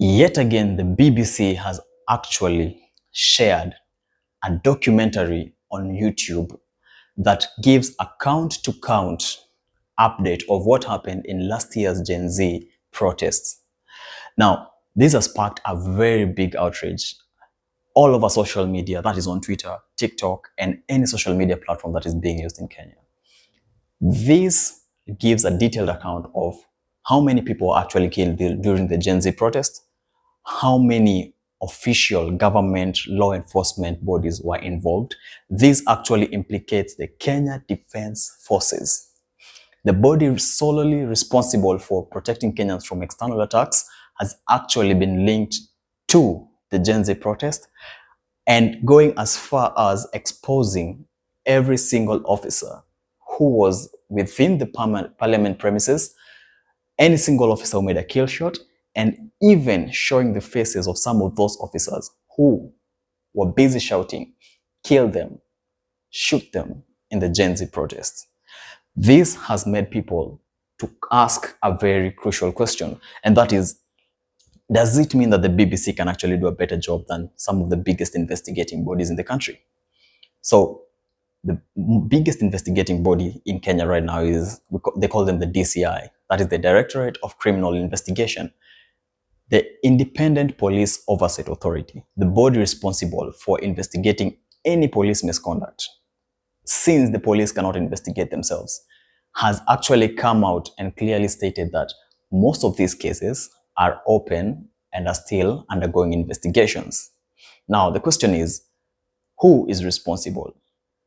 Yet again, the BBC has actually shared a documentary on YouTube that gives a count-to-count update of what happened in last year's Gen Z protests. Now, this has sparked a very big outrage all over social media, that is on Twitter, TikTok, and any social media platform that is being used in Kenya. This gives a detailed account of how many people were actually killed during the Gen Z protest, how many official government law enforcement bodies were involved. This actually implicates the Kenya Defense Forces, the body solely responsible for protecting Kenyans from external attacks, has actually been linked to the Gen Z protest and going as far as exposing every single officer who was within the parliament premises, any single officer who made a kill shot, and even showing the faces of some of those officers who were busy shouting, "Kill them, shoot them," in the Gen Z protests. This has made people to ask a very crucial question, and that is, does it mean that the BBC can actually do a better job than some of the biggest investigating bodies in the country? So the biggest investigating body in Kenya right now is, they call them the DCI, that is the Directorate of Criminal Investigation, the Independent Police Oversight Authority, the body responsible for investigating any police misconduct, since the police cannot investigate themselves, has actually come out and clearly stated that most of these cases are open and are still undergoing investigations. Now, the question is, who is responsible?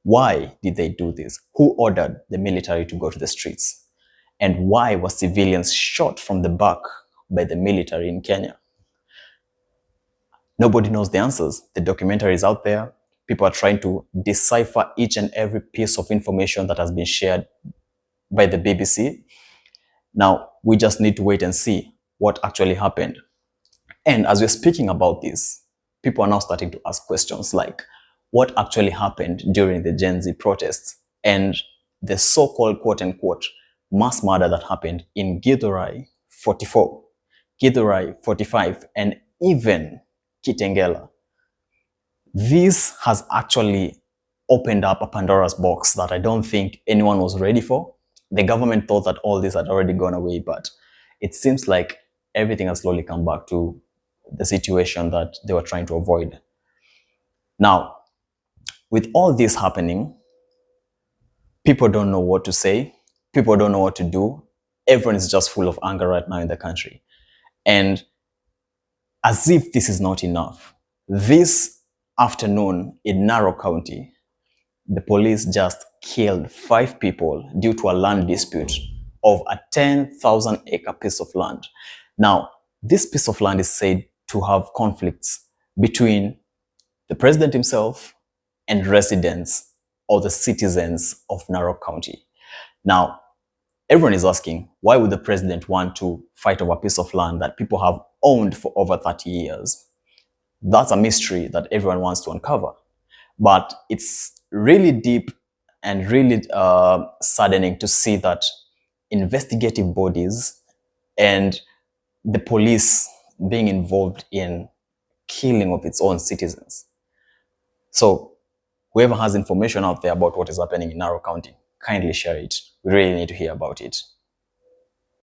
Why did they do this? Who ordered the military to go to the streets? And why were civilians shot from the back by the military in Kenya? Nobody knows the answers. The documentary is out there. People are trying to decipher each and every piece of information that has been shared by the BBC. Now, we just need to wait and see what actually happened. And as we're speaking about this, people are now starting to ask questions like, what actually happened during the Gen Z protests and the so-called quote-unquote mass murder that happened in Githurai 44, Githurai 45, and even Kitengela. This has actually opened up a Pandora's box that I don't think anyone was ready for. The government thought that all this had already gone away, but it seems like everything has slowly come back to the situation that they were trying to avoid. Now, with all this happening, people don't know what to say. People don't know what to do. Everyone is just full of anger right now in the country. And as if this is not enough, this afternoon in Narok County, the police just killed 5 people due to a land dispute of a 10,000-acre piece of land. Now, this piece of land is said to have conflicts between the president himself and residents or the citizens of Narok County. Now, everyone is asking, why would the president want to fight over a piece of land that people have owned for over 30 years? That's a mystery that everyone wants to uncover. But it's really deep and really saddening to see that investigative bodies and the police being involved in killing of its own citizens. So whoever has information out there about what is happening in Narok County, kindly share it. We really need to hear about it.